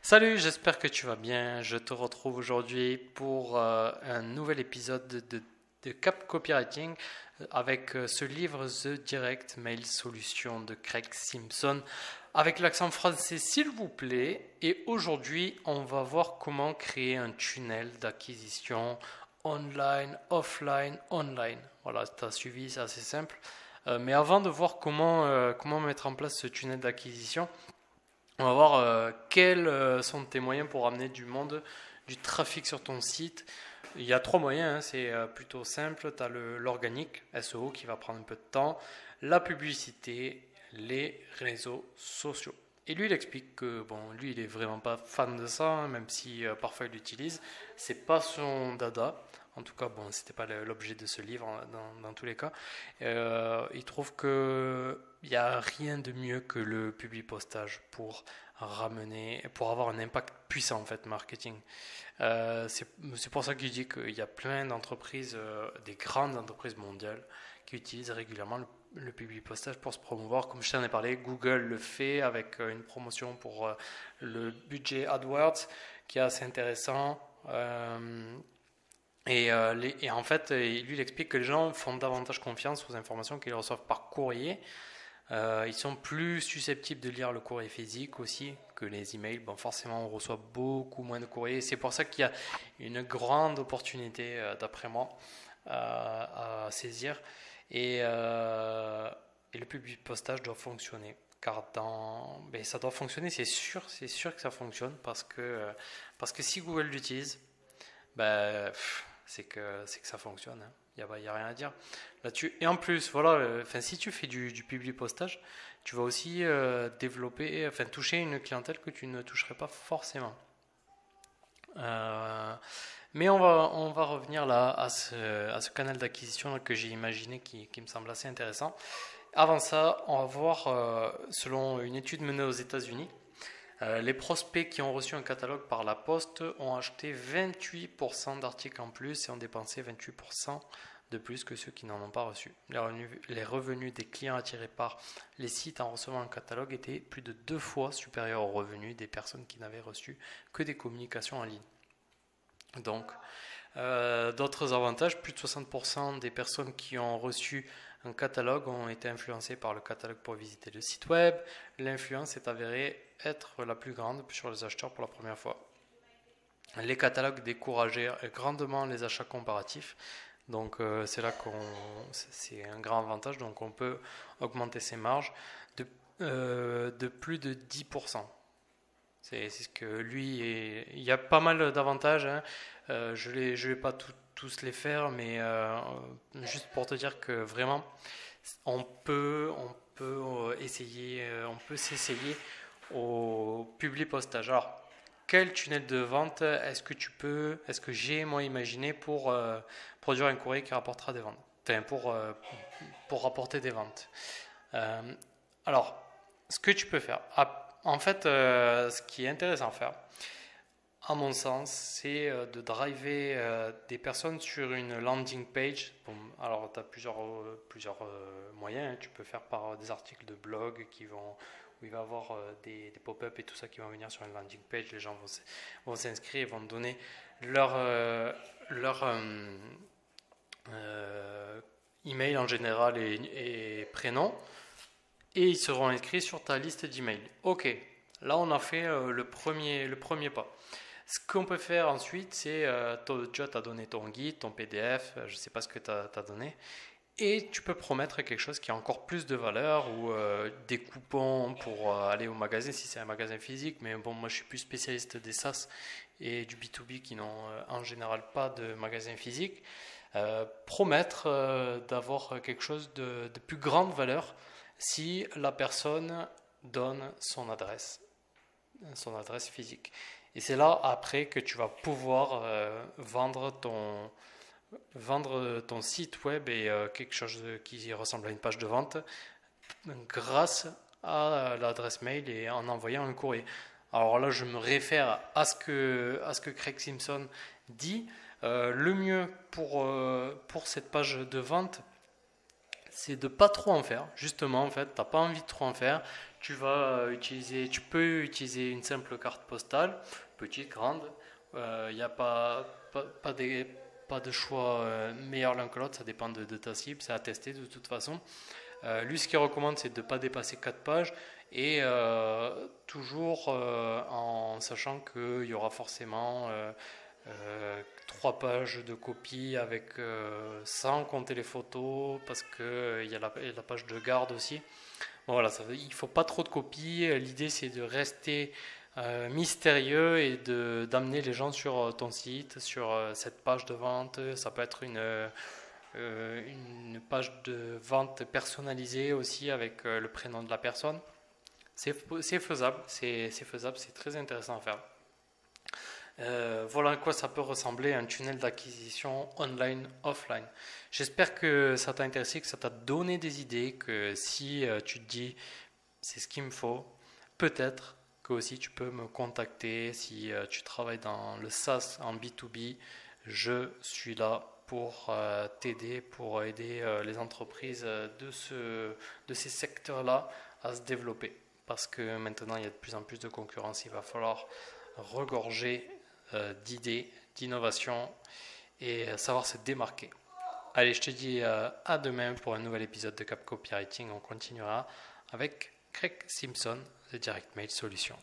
Salut, j'espère que tu vas bien. Je te retrouve aujourd'hui pour un nouvel épisode de Cap Copywriting avec ce livre The Direct Mail Solution de Craig Simpson avec l'accent français s'il vous plaît. Et aujourd'hui, on va voir comment créer un tunnel d'acquisition online, offline, online. Voilà, tu as suivi, c'est assez simple. Mais avant de voir comment mettre en place ce tunnel d'acquisition, on va voir quels sont tes moyens pour amener du monde, du trafic sur ton site. Il y a trois moyens, hein, c'est plutôt simple. Tu as l'organique, SEO, qui va prendre un peu de temps, la publicité, les réseaux sociaux. Et lui, il explique que, bon, lui, il est vraiment pas fan de ça, hein, même si parfois il l'utilise. C'est pas son dada. En tout cas, bon, c'était pas l'objet de ce livre dans tous les cas. Il trouve que il n'y a rien de mieux que le public postage pour avoir un impact puissant en fait marketing. C'est pour ça qu'il dit qu'il y a plein d'entreprises, des grandes entreprises mondiales qui utilisent régulièrement le public postage pour se promouvoir. Comme je t'en ai parlé, Google le fait avec une promotion pour le budget AdWords qui est assez intéressant. Et en fait, lui, il explique que les gens font davantage confiance aux informations qu'ils reçoivent par courrier. Ils sont plus susceptibles de lire le courrier physique aussi que les emails. Bon, forcément, on reçoit beaucoup moins de courriers. C'est pour ça qu'il y a une grande opportunité, d'après moi, à saisir. Et le public postage doit fonctionner. Car ça doit fonctionner, c'est sûr que ça fonctionne parce que si Google l'utilise, ben, c'est que ça fonctionne. Hein. Il y a rien à dire là-dessus. Et en plus, voilà, si tu fais du public postage, tu vas aussi toucher une clientèle que tu ne toucherais pas forcément. Mais on va revenir là à ce canal d'acquisition que j'ai imaginé qui me semble assez intéressant. Avant ça, on va voir, selon une étude menée aux États-Unis, les prospects qui ont reçu un catalogue par la poste ont acheté 28% d'articles en plus et ont dépensé 28% de plus que ceux qui n'en ont pas reçu. Les revenus des clients attirés par les sites en recevant un catalogue étaient plus de 2 fois supérieurs aux revenus des personnes qui n'avaient reçu que des communications en ligne. Donc, d'autres avantages, plus de 60% des personnes qui ont reçu un catalogue ont été influencées par le catalogue pour visiter le site web. L'influence est avérée être la plus grande sur les acheteurs pour la première fois. Les catalogues décourageaient grandement les achats comparatifs. Donc c'est là c'est un grand avantage. Donc on peut augmenter ses marges de plus de 10%. C'est ce que lui, il y a pas mal d'avantages. Hein. Je vais pas tous les faire, mais juste pour te dire que vraiment, on peut s'essayer au public postage. Alors, quel tunnel de vente est-ce que j'ai moi imaginé pour produire un courrier qui rapportera des ventes, enfin pour rapporter des ventes. Alors, ce que tu peux faire, en fait, ce qui est intéressant à faire, à mon sens, c'est de driver des personnes sur une landing page. Bon, alors, tu as plusieurs moyens. Hein. Tu peux faire par des articles de blog où il va y avoir des pop-up et tout ça qui vont venir sur une landing page. Les gens vont s'inscrire, ils vont te donner leur email en général et prénom. Et ils seront inscrits sur ta liste d'emails. Ok, là on a fait le premier pas. Ce qu'on peut faire ensuite, c'est, tu as donné ton guide, ton PDF, je ne sais pas ce que tu as donné, et tu peux promettre quelque chose qui a encore plus de valeur, ou des coupons pour aller au magasin, si c'est un magasin physique, mais bon, moi je suis plus spécialiste des SaaS et du B2B qui n'ont en général pas de magasin physique. Promettre d'avoir quelque chose de plus grande valeur si la personne donne son adresse physique. Et c'est là après que tu vas pouvoir vendre ton site web et quelque chose qui ressemble à une page de vente grâce à l'adresse mail et en envoyant un courrier. Alors là, je me réfère à ce que Craig Simpson dit. Le mieux pour cette page de vente, c'est de pas trop en faire. Justement, en fait, t'as pas envie de trop en faire. tu peux utiliser une simple carte postale, petite, grande. Il n'y a pas de choix meilleur l'un que l'autre, ça dépend de ta cible, c'est à tester de toute façon. Lui, ce qu'il recommande, c'est de ne pas dépasser 4 pages et toujours en sachant qu'il y aura forcément 3 pages de copie avec sans compter les photos parce qu'il y a la page de garde aussi. Bon, voilà, il ne faut pas trop de copies. L'idée, c'est de rester mystérieux et d'amener les gens sur ton site, sur cette page de vente. Ça peut être une page de vente personnalisée aussi avec le prénom de la personne. C'est faisable, c'est très intéressant à faire. Voilà à quoi ça peut ressembler un tunnel d'acquisition online, offline. J'espère que ça t'a intéressé, que ça t'a donné des idées, que si tu te dis c'est ce qu'il me faut, peut-être que aussi tu peux me contacter si tu travailles dans le SaaS en B2B. Je suis là pour t'aider, pour aider les entreprises de ces secteurs-là à se développer. Parce que maintenant, il y a de plus en plus de concurrence. Il va falloir regorger d'idées, d'innovations et savoir se démarquer. Allez, je te dis à demain pour un nouvel épisode de Cap Copywriting. On continuera avec Craig Simpson, The Direct Mail Solution.